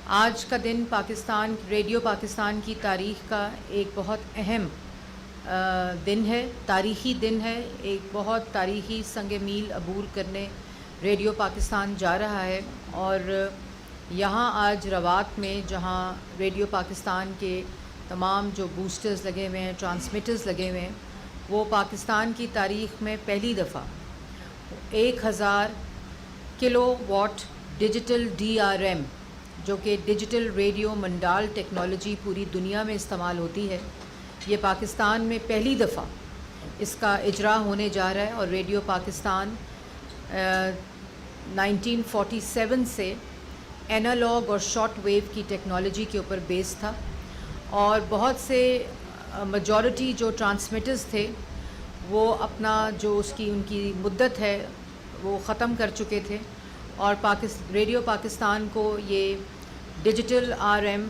آج کا دن ریڈیو پاکستان کی تاریخ کا ایک بہت اہم دن ہے، تاریخی دن ہے۔ ایک بہت تاریخی سنگ میل عبور کرنے ریڈیو پاکستان جا رہا ہے، اور یہاں آج روات میں جہاں ریڈیو پاکستان کے تمام جو بوسٹرز لگے ہوئے ہیں، ٹرانسمیٹرز لگے ہوئے ہیں، وہ پاکستان کی تاریخ میں پہلی دفعہ 1000 کلو واٹ ڈیجیٹل DRM، جو کہ ڈیجیٹل ریڈیو منڈال ٹیکنالوجی پوری دنیا میں استعمال ہوتی ہے، یہ پاکستان میں پہلی دفعہ اس کا اجرا ہونے جا رہا ہے۔ اور ریڈیو پاکستان 1947 سے اینالاگ اور شارٹ ویو کی ٹیکنالوجی کے اوپر بیس تھا، اور بہت سے میجورٹی جو ٹرانسمیٹرز تھے وہ اپنا جو ان کی مدت ہے وہ ختم کر چکے تھے، اور ریڈیو پاکستان کو یہ ڈیجیٹل RM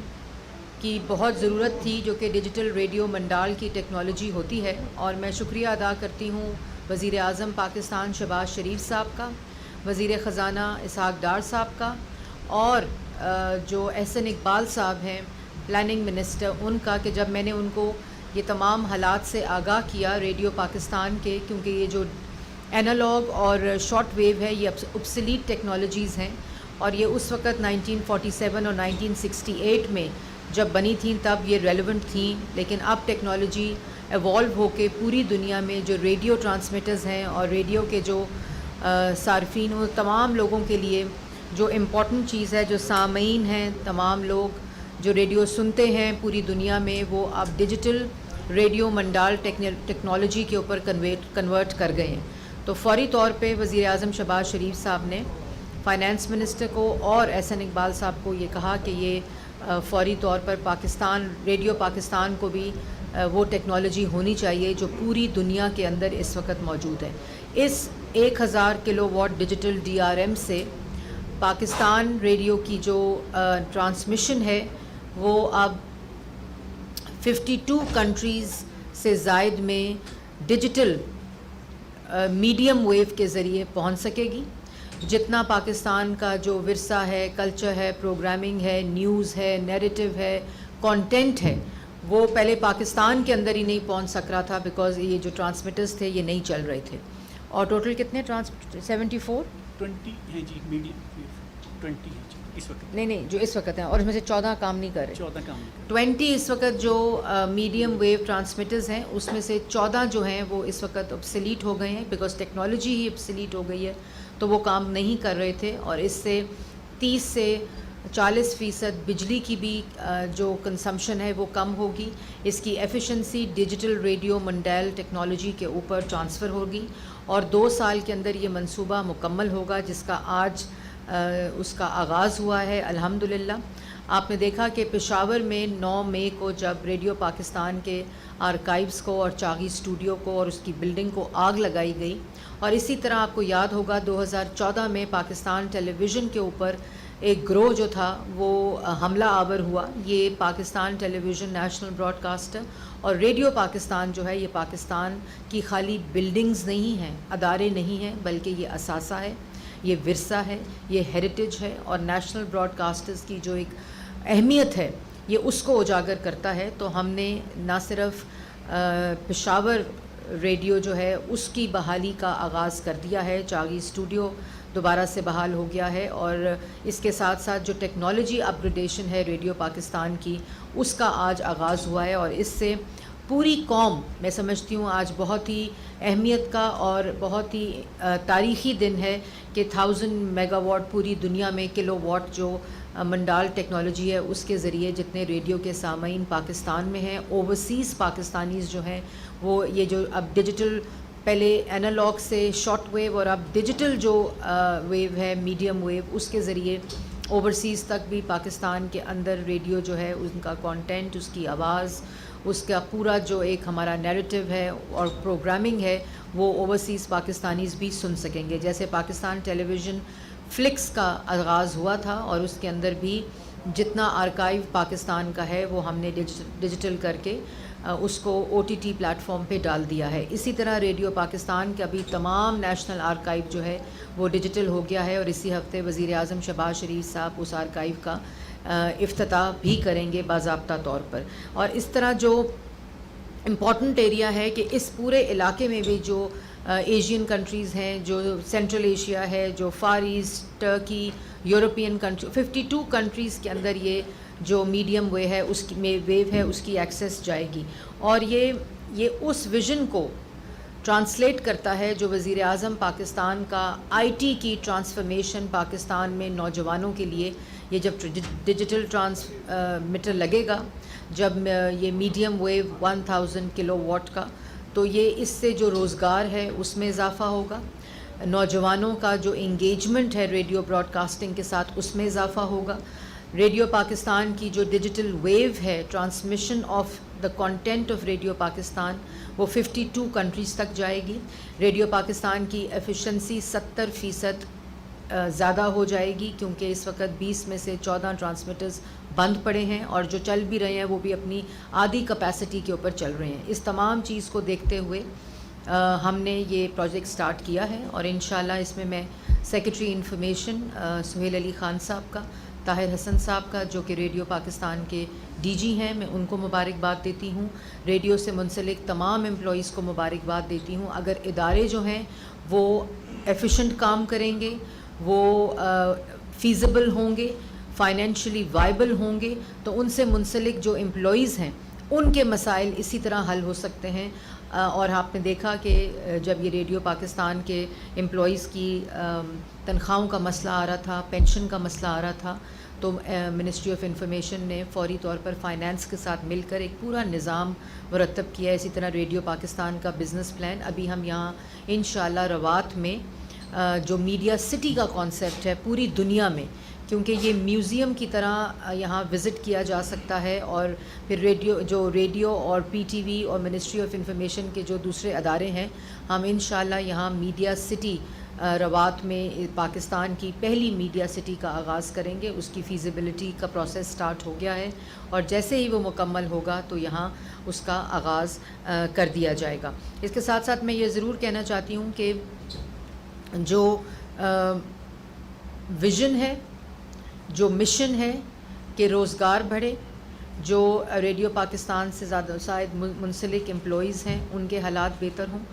کی بہت ضرورت تھی، جو کہ ڈیجیٹل ریڈیو منڈال کی ٹیکنالوجی ہوتی ہے۔ اور میں شکریہ ادا کرتی ہوں وزیر اعظم پاکستان شہباز شریف صاحب کا، وزیر خزانہ اسحاق ڈار صاحب کا، اور جو احسن اقبال صاحب ہیں پلاننگ منسٹر، ان کا، کہ جب میں نے ان کو یہ تمام حالات سے آگاہ کیا ریڈیو پاکستان کے، کیونکہ یہ جو اینالاگ اور شارٹ ویو ہے یہ obsolete ٹیکنالوجیز ہیں، اور یہ اس وقت 1947 اور 1968 میں جب بنی تھیں تب یہ ریلیونٹ تھیں، لیکن اب ٹیکنالوجی ایوالو ہو کے پوری دنیا میں جو ریڈیو ٹرانسمیٹرز ہیں اور ریڈیو کے جو صارفین، وہ تمام لوگوں کے لیے جو امپورٹنٹ چیز ہے، جو سامعین ہیں، تمام لوگ جو ریڈیو سنتے ہیں پوری دنیا میں، وہ اب ڈیجیٹل ریڈیو منڈال ٹیکنالوجی کے اوپر کنورٹ کر گئے ہیں۔ تو فوری طور پہ وزیر اعظم شہباز شریف صاحب نے فائنانس منسٹر کو اور احسن اقبال صاحب کو یہ کہا کہ یہ فوری طور پر ریڈیو پاکستان کو بھی وہ ٹیکنالوجی ہونی چاہیے جو پوری دنیا کے اندر اس وقت موجود ہے۔ اس 1000 کلو واٹ ڈیجیٹل DRM سے پاکستان ریڈیو کی جو ٹرانسمیشن ہے وہ اب 52 کنٹریز سے زائد میں ڈیجیٹل میڈیم ویو کے ذریعے پہنچ سکے گی۔ جتنا پاکستان کا جو ورثہ ہے، کلچر ہے، پروگرامنگ ہے، نیوز ہے، نیریٹو ہے، کانٹینٹ ہے، وہ پہلے پاکستان کے اندر ہی نہیں پہنچ سک رہا تھا، بیکاز یہ جو ٹرانسمیٹرز تھے یہ نہیں چل رہے تھے۔ اور ٹوٹل کتنے 74 20 ہیں جی، میڈیم 20 ہیں جی اس وقت، نہیں جو اس وقت ہیں، اور اس میں سے 14 کام نہیں کر رہے۔ 14 کام 20 اس وقت جو میڈیم ویو ٹرانسمیٹرز ہیں، اس میں سے 14 جو ہیں وہ اس وقت obsolete ہو گئے ہیں، بیکاز ٹیکنالوجی ہی obsolete ہو گئی ہے، تو وہ کام نہیں کر رہے تھے۔ اور اس سے 30 سے 40% بجلی کی بھی جو کنزمپشن ہے وہ کم ہوگی۔ اس کی efficiency digital radio Mondiale technology کے اوپر ٹرانسفر ہوگی، اور 2 سال کے اندر یہ منصوبہ مکمل ہوگا، جس کا آج اس کا آغاز ہوا ہے الحمدللہ۔ آپ نے دیکھا کہ پشاور میں 9 مئی کو جب ریڈیو پاکستان کے آرکائیوز کو اور چاغی اسٹوڈیو کو اور اس کی بلڈنگ کو آگ لگائی گئی، اور اسی طرح آپ کو یاد ہوگا 2014 میں پاکستان ٹیلی ویژن کے اوپر ایک گروہ جو تھا وہ حملہ آور ہوا۔ یہ پاکستان ٹیلی ویژن نیشنل براڈ کاسٹر اور ریڈیو پاکستان جو ہے، یہ پاکستان کی خالی بلڈنگز نہیں ہیں، ادارے نہیں ہیں، بلکہ یہ اثاثہ ہے، یہ ورثہ ہے، یہ ہیریٹیج ہے، اور نیشنل براڈ کاسٹرز کی جو ایک اہمیت ہے یہ اس کو اجاگر کرتا ہے۔ تو ہم نے نہ صرف پشاور ریڈیو جو ہے اس کی بحالی کا آغاز کر دیا ہے، چاغی اسٹوڈیو دوبارہ سے بحال ہو گیا ہے، اور اس کے ساتھ ساتھ جو ٹیکنالوجی اپ گریڈیشن ہے ریڈیو پاکستان کی، اس کا آج آغاز ہوا ہے۔ اور اس سے پوری قوم، میں سمجھتی ہوں آج بہت ہی اہمیت کا اور بہت ہی تاریخی دن ہے کہ 1000 میگا واٹ پوری دنیا میں کلو واٹ جو منڈال ٹیکنالوجی ہے اس کے ذریعے جتنے ریڈیو کے سامعین پاکستان میں ہیں، اوورسیز پاکستانیز جو ہیں، وہ یہ جو اب ڈیجیٹل، پہلے اینالاگ سے شارٹ ویو اور اب ڈیجیٹل جو ویو ہے میڈیم ویو، اس کے ذریعے اوورسیز تک بھی پاکستان کے اندر ریڈیو جو ہے ان کا کانٹینٹ، اس کی آواز، اس کا پورا جو ایک ہمارا نیریٹو ہے اور پروگرامنگ ہے، وہ اوورسیز پاکستانیز بھی سن سکیں گے۔ جیسے پاکستان ٹیلی ویژن فلکس کا آغاز ہوا تھا، اور اس کے اندر بھی جتنا آرکائیو پاکستان کا ہے وہ ہم نے ڈیجیٹل کر کے اس کو OTT پلیٹ فارم پہ ڈال دیا ہے۔ اسی طرح ریڈیو پاکستان کا بھی تمام نیشنل آرکائیو جو ہے وہ ڈیجیٹل ہو گیا ہے، اور اسی ہفتے وزیر اعظم شہباز شریف صاحب اس آرکائیو کا افتتاح بھی کریں گے باضابطہ طور پر. اور اس طرح جو امپورٹنٹ ایریا ہے کہ اس پورے علاقے میں بھی جو ایشین کنٹریز ہیں, جو سینٹرل ایشیا ہے, جو far east, Turkey, European country, 52 countries کے اندر یہ جو میڈیم وے ہے اس کی ویو ہے اس کی ایکسیس جائے گی. اور یہ اس ویژن کو ٹرانسلیٹ کرتا ہے جو وزیر اعظم پاکستان کا آئی ٹی کی ٹرانسفارمیشن پاکستان میں نوجوانوں کے لیے, یہ جب ڈیجیٹل ٹرانسمیٹر لگے گا, جب یہ میڈیم ویو 1000 کلو واٹ کا, تو یہ اس سے جو روزگار ہے اس میں اضافہ ہوگا, نوجوانوں کا جو انگیجمنٹ ہے ریڈیو براڈ کاسٹنگ کے ساتھ اس میں اضافہ ہوگا. ریڈیو پاکستان کی جو ڈیجیٹل ویو ہے, transmission of the content of radio Pakistan, وہ 52 کنٹریز تک جائے گی. ریڈیو پاکستان کی ایفیشنسی 70% زیادہ ہو جائے گی, کیونکہ اس وقت 20 میں سے 14 ٹرانسمیٹرز بند پڑے ہیں اور جو چل بھی رہے ہیں وہ بھی اپنی آدھی کیپیسٹی کے اوپر چل رہے ہیں. اس تمام چیز کو دیکھتے ہوئے ہم نے یہ پروجیکٹ سٹارٹ کیا ہے, اور انشاءاللہ اس میں سیکریٹری انفارمیشن سہیل علی خان صاحب کا, طاہر حسن صاحب کا جو کہ ریڈیو پاکستان کے ڈی جی ہیں, میں ان کو مبارکباد دیتی ہوں. ریڈیو سے منسلک تمام امپلائیز کو مبارکباد دیتی ہوں. اگر ادارے جو ہیں وہ ایفیشینٹ کام کریں گے, وہ فیزیبل ہوں گے, فائنینشلی وائبل ہوں گے, تو ان سے منسلک جو امپلائیز ہیں ان کے مسائل اسی طرح حل ہو سکتے ہیں. اور آپ نے دیکھا کہ جب یہ ریڈیو پاکستان کے امپلائیز کی تنخواہوں کا مسئلہ آ رہا تھا, پینشن کا مسئلہ آ رہا تھا, تو منسٹری آف انفارمیشن نے فوری طور پر فائنانس کے ساتھ مل کر ایک پورا نظام مرتب کیا. اسی طرح ریڈیو پاکستان کا بزنس پلان, ابھی ہم یہاں انشاءاللہ روات میں جو میڈیا سٹی کا کانسیپٹ ہے پوری دنیا میں, کیونکہ یہ میوزیم کی طرح یہاں وزٹ کیا جا سکتا ہے, اور پھر ریڈیو اور پی ٹی وی اور منسٹری آف انفارمیشن کے جو دوسرے ادارے ہیں, ہم انشاءاللہ یہاں میڈیا سٹی روات میں پاکستان کی پہلی میڈیا سٹی کا آغاز کریں گے. اس کی فیزیبلٹی کا پروسیس سٹارٹ ہو گیا ہے, اور جیسے ہی وہ مکمل ہوگا تو یہاں اس کا آغاز کر دیا جائے گا. اس کے ساتھ ساتھ میں یہ ضرور کہنا چاہتی ہوں کہ جو ویژن ہے, جو مشن ہے کہ روزگار بڑھے, جو ریڈیو پاکستان سے زیادہ شاید منسلک امپلائیز ہیں ان کے حالات بہتر ہوں,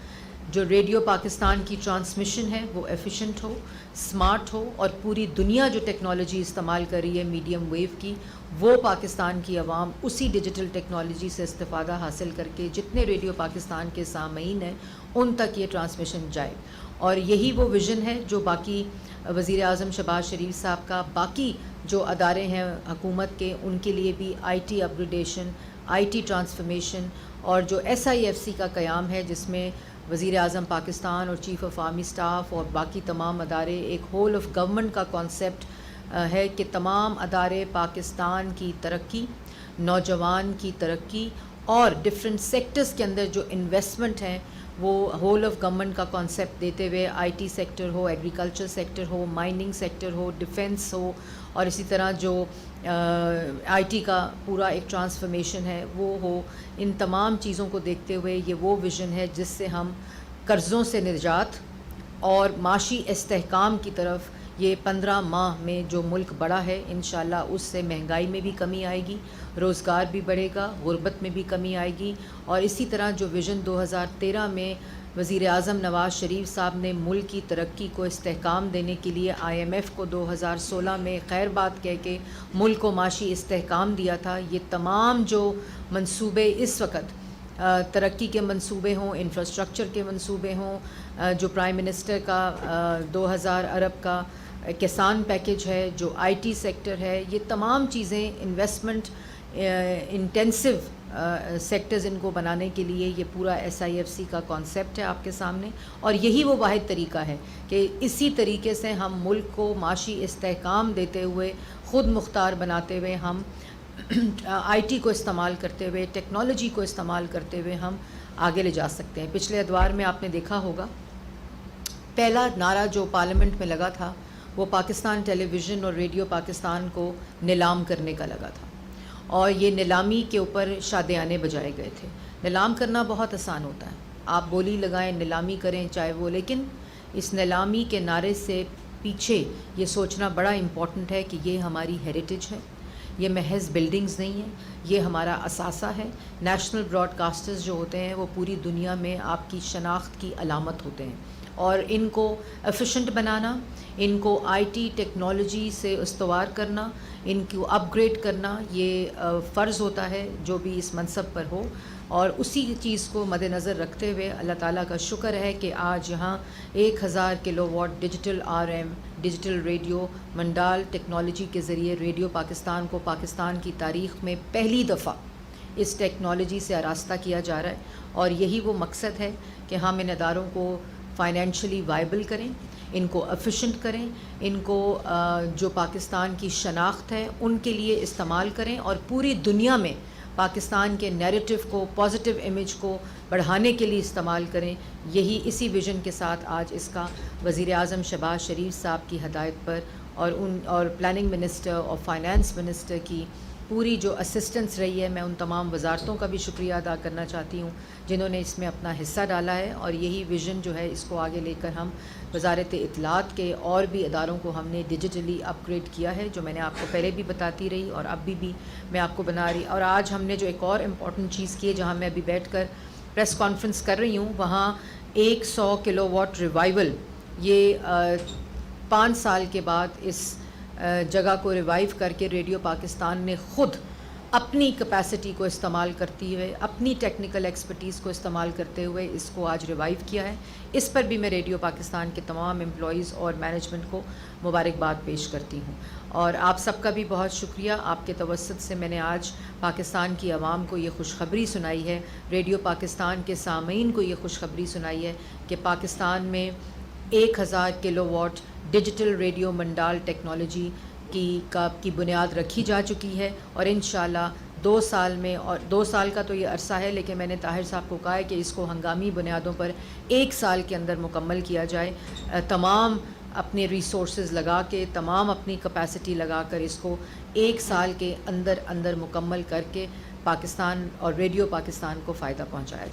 جو ریڈیو پاکستان کی ٹرانسمیشن ہے وہ ایفیشینٹ ہو, سمارٹ ہو, اور پوری دنیا جو ٹیکنالوجی استعمال کر رہی ہے میڈیم ویو کی, وہ پاکستان کی عوام اسی ڈیجیٹل ٹیکنالوجی سے استفادہ حاصل کر کے جتنے ریڈیو پاکستان کے سامعین ہیں ان تک یہ ٹرانسمیشن جائے. اور یہی وہ ویژن ہے جو باقی وزیر اعظم شہباز شریف صاحب کا, باقی جو ادارے ہیں حکومت کے, ان کے لیے بھی I T up gradation, I T transformation, اور جو SIFC کا قیام ہے جس میں وزیر اعظم پاکستان اور چیف آف آرمی اسٹاف اور باقی تمام ادارے, ایک ہول آف گورنمنٹ کا کانسیپٹ ہے کہ تمام ادارے پاکستان کی ترقی, نوجوان کی ترقی, اور ڈفرینٹ سیکٹرز کے اندر جو انویسٹمنٹ ہیں وہ ہول آف گورنمنٹ کا کانسیپٹ دیتے ہوئے, آئی ٹی سیکٹر ہو, ایگریکلچر سیکٹر ہو, مائننگ سیکٹر ہو, ڈیفنس ہو, اور اسی طرح جو آئی ٹی کا پورا ایک ٹرانسفارمیشن ہے وہ ہو. ان تمام چیزوں کو دیکھتے ہوئے یہ وہ ویژن ہے جس سے ہم قرضوں سے نجات اور معاشی استحکام کی طرف, یہ 15 ماہ میں جو ملک بڑھا ہے انشاءاللہ اس سے مہنگائی میں بھی کمی آئے گی, روزگار بھی بڑھے گا, غربت میں بھی کمی آئے گی. اور اسی طرح جو ویژن 2013 میں وزیر اعظم نواز شریف صاحب نے ملک کی ترقی کو استحکام دینے کے لیے IMF کو 2016 میں خیر بات کہہ کے ملک کو معاشی استحکام دیا تھا, یہ تمام جو منصوبے اس وقت ترقی کے منصوبے ہوں, انفراسٹرکچر کے منصوبے ہوں, جو پرائم منسٹر کا 2000 ارب کا کسان پیکج ہے, جو آئی ٹی سیکٹر ہے, یہ تمام چیزیں انویسٹمنٹ انٹینسو سیکٹرز ان کو بنانے کے لیے یہ پورا SIFC کا کانسیپٹ ہے آپ کے سامنے. اور یہی وہ واحد طریقہ ہے کہ اسی طریقے سے ہم ملک کو معاشی استحکام دیتے ہوئے, خود مختار بناتے ہوئے, ہم آئی ٹی کو استعمال کرتے ہوئے, ٹیکنالوجی کو استعمال کرتے ہوئے ہم آگے لے جا سکتے ہیں. پچھلے ادوار میں آپ نے دیکھا ہوگا پہلا نعرہ جو پارلیمنٹ میں لگا تھا وہ پاکستان ٹیلی ویژن اور ریڈیو پاکستان کو نیلام کرنے کا لگا تھا, اور یہ نیلامی کے اوپر شادیانے بجائے گئے تھے. نیلام کرنا بہت آسان ہوتا ہے, آپ بولی لگائیں, نیلامی کریں چاہے وہ, لیکن اس نیلامی کے نعرے سے پیچھے یہ سوچنا بڑا امپورٹنٹ ہے کہ یہ ہماری ہیریٹیج ہے, یہ محض بلڈنگز نہیں ہیں، یہ ہمارا اثاثہ ہے. نیشنل براڈ کاسٹرز جو ہوتے ہیں وہ پوری دنیا میں آپ کی شناخت کی علامت ہوتے ہیں، اور ان کو ایفیشینٹ بنانا، ان کو آئی ٹی ٹیکنالوجی سے استوار کرنا، ان کو اپ گریڈ کرنا، یہ فرض ہوتا ہے جو بھی اس منصب پر ہو. اور اسی چیز کو مد نظر رکھتے ہوئے اللہ تعالیٰ کا شکر ہے کہ آج یہاں 1000 kilowatt digital RM digital radio Mondiale technology کے ذریعے ریڈیو پاکستان کو پاکستان کی تاریخ میں پہلی دفعہ اس ٹیکنالوجی سے آراستہ کیا جا رہا ہے. اور یہی وہ مقصد ہے کہ ہم ان اداروں کو فائنینشلی وائبل کریں، ان کو ایفیشینٹ کریں، ان کو جو پاکستان کی شناخت ہے ان کے لیے استعمال کریں، اور پوری دنیا میں پاکستان کے نیریٹو کو، پازیٹیو امیج کو بڑھانے کے لیے استعمال کریں. یہی اسی ویژن کے ساتھ آج اس کا وزیر اعظم شہباز شریف صاحب کی ہدایت پر اور پلاننگ منسٹر اور فائنانس منسٹر کی پوری جو اسسٹنس رہی ہے، میں ان تمام وزارتوں کا بھی شکریہ ادا کرنا چاہتی ہوں جنہوں نے اس میں اپنا حصہ ڈالا ہے. اور یہی ویژن جو ہے اس کو آگے لے کر ہم وزارت اطلاعات کے اور بھی اداروں کو ہم نے ڈیجیٹلی اپ گریڈ کیا ہے، جو میں نے آپ کو پہلے بھی بتاتی رہی اور اب بھی میں آپ کو بنا رہی. اور آج ہم نے جو ایک اور امپورٹنٹ چیز کی ہے، جہاں میں ابھی بیٹھ کر پریس کانفرنس کر رہی ہوں، وہاں 100 کلو واٹ ریوائول، یہ 5 سال کے بعد اس جگہ کو ریوائیو کر کے ریڈیو پاکستان نے خود اپنی کیپیسٹی کو استعمال کرتے ہوئے، اپنی ٹیکنیکل ایکسپرٹیز کو استعمال کرتے ہوئے اس کو آج ریوائیو کیا ہے. اس پر بھی میں ریڈیو پاکستان کے تمام امپلائیز اور مینجمنٹ کو مبارکباد پیش کرتی ہوں. اور آپ سب کا بھی بہت شکریہ. آپ کے توسط سے میں نے آج پاکستان کی عوام کو یہ خوشخبری سنائی ہے، ریڈیو پاکستان کے سامعین کو یہ خوشخبری سنائی ہے کہ پاکستان میں 1000 kilowatt digital radio Mondiale technology کی بنیاد رکھی جا چکی ہے. اور انشاءاللہ 2 سال میں، اور 2 سال کا تو یہ عرصہ ہے، لیکن میں نے طاہر صاحب کو کہا ہے کہ اس کو ہنگامی بنیادوں پر 1 سال کے اندر مکمل کیا جائے. تمام اپنے ریسورسز لگا کے، تمام اپنی کیپیسٹی لگا کر اس کو 1 سال کے اندر مکمل کر کے پاکستان اور ریڈیو پاکستان کو فائدہ پہنچایا جائے.